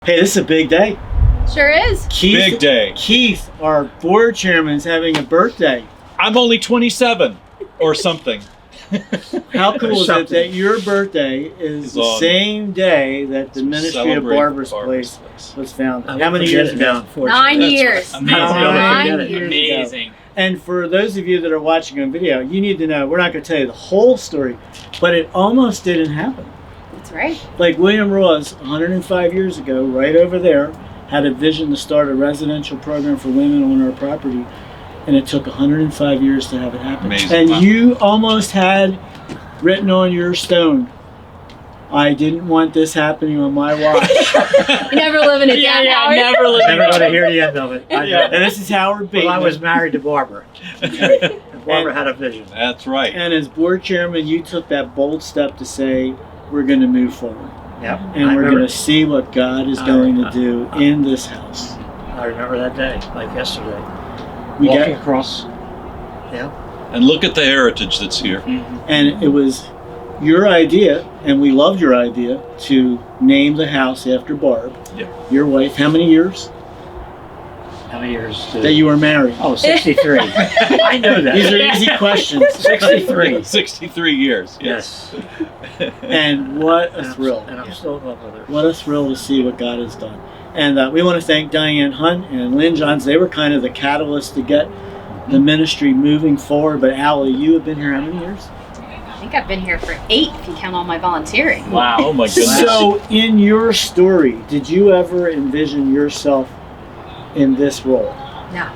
Hey, this is a big day. Sure is. Keith, Big day. Keith, our board chairman, is having a birthday. I'm only 27 or something. How cool is it Something. that your birthday is Is the on- same day that the Ministry of Celebrate Barber's Barber's Place was founded? I How won't many forget years it now, ago? unfortunately. 9 That's years. right. Amazing. I'll never 9 forget it. years. Amazing. And for those of you that are watching on video, you need to know, we're not going to tell you the whole story, but it almost didn't happen. That's right. Like William Ross, 105 years ago, right over there, had a vision to start a residential program for women on our property, and it took 105 years to have it happen. Amazing. And Wow. you almost had written on your stone, I didn't want this happening on my watch. You never living it down, Howard. never living Never going to hear the end of it. I know. And this is Howard Bateman. Well, I was married to Barbara. And Barbara had a vision. That's right. And as board chairman, you took that bold step to say, we're going to move forward. Yep. And I we're remember, going to see what God is going to do in this house. I remember that day, like yesterday. We Walking got, across. Yeah. And look at the heritage that's here. and it was your idea, and we loved your idea, to name the house after Barb, Yeah. your wife. How many years How many years? that you were married? Oh, 63. I know that. These are easy questions. 63. 63 years. Yes. And what a thrill. And I'm still in love with her. What a thrill to see what God has done. And we want to thank Diane Hunt and Lynn Johns. They were kind of the catalyst to get the ministry moving forward. But Allie, you have been here how many years? I think I've been here for 8 if you count all my volunteering. Wow. Oh my goodness. So, in your story, did you ever envision yourself in this role? No.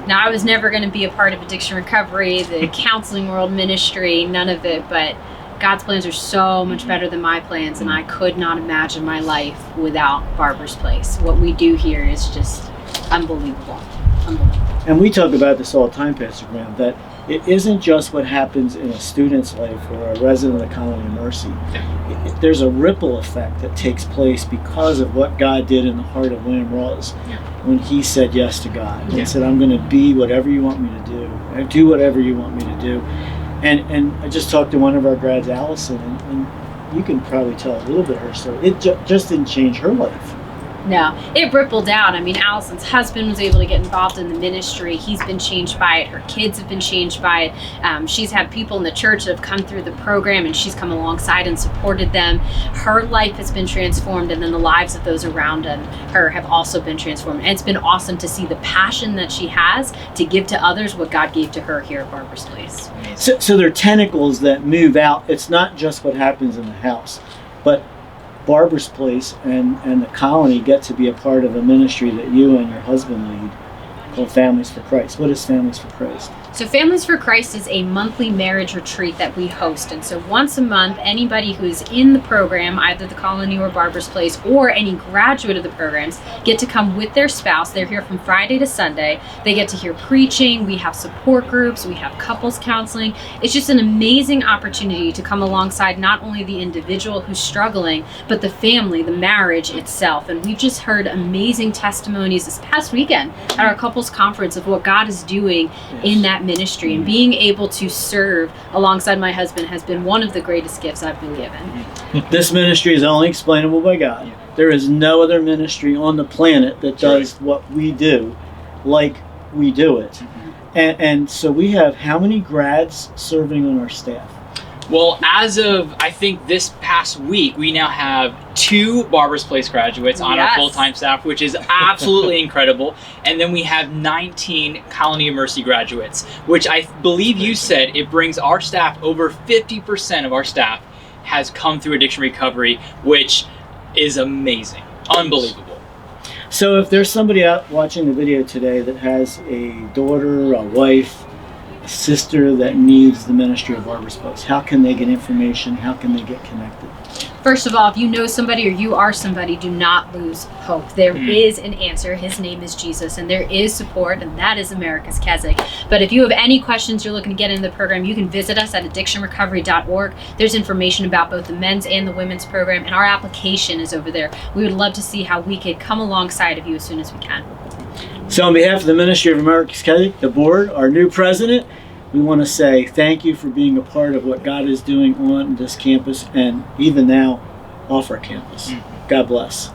No, I was never going to be a part of addiction recovery, the counseling world ministry, none of it. But God's plans are so much better than my plans, and I could not imagine my life without Barber's Place. What we do here is just unbelievable. Unbelievable. And we talk about this all the time, Pastor Graham, that it isn't just what happens in a student's life or a resident of the Colony of Mercy. There's a ripple effect that takes place because of what God did in the heart of William Ross when he said yes to God and said, I'm going to be whatever you want me to do whatever you want me to do. And I just talked to one of our grads, Allison, and you can probably tell a little bit of her story. It just didn't change her life. No, it rippled out. I mean, Allison's husband was able to get involved in the ministry. He's been changed by it. Her kids have been changed by it. She's had people in the church that have come through the program, and she's come alongside and supported them. Her life has been transformed, and then the lives of those around her have also been transformed. And it's been awesome to see the passion that she has to give to others what God gave to her here at Barber's Place. So there are tentacles that move out. It's not just what happens in the house, but Barber's Place and the Colony get to be a part of a ministry that you and your husband lead called Families for Christ. What is Families for Christ? So Families for Christ is a monthly marriage retreat that we host. And so once a month, anybody who is in the program, either the Colony or Barber's Place, or any graduate of the programs, get to come with their spouse. They're here from Friday to Sunday. They get to hear preaching. We have support groups. We have couples counseling. It's just an amazing opportunity to come alongside not only the individual who's struggling, but the family, the marriage itself. And we've just heard amazing testimonies this past weekend at our couples conference of what God is doing in that ministry, and being able to serve alongside my husband has been one of the greatest gifts I've been given. This ministry is only explainable by God. There is no other ministry on the planet that does what we do like we do it. And so we have how many grads serving on our staff? Well, as of, I think, this past week, we now have 2 Barber's Place graduates on our Yes. full-time staff, which is absolutely incredible. And then we have 19 Colony of Mercy graduates, which I believe you said it brings our staff, over 50% of our staff has come through addiction recovery, which is amazing. Unbelievable. So if there's somebody out watching the video today that has a daughter, a wife, a sister that needs the ministry of Barber's Place, how can they get information? How can they get connected? First of all, if you know somebody or you are somebody, do not lose hope. There is an answer. His name is Jesus, and there is support, and that is America's Keswick. But if you have any questions, you're looking to get into the program, you can visit us at addictionrecovery.org. There's information about both the men's and the women's program, and our application is over there. We would love to see how we could come alongside of you as soon as we can. So on behalf of the Ministry of America's Keswick, the board, our new president, we want to say thank you for being a part of what God is doing on this campus and even now off our campus. God bless.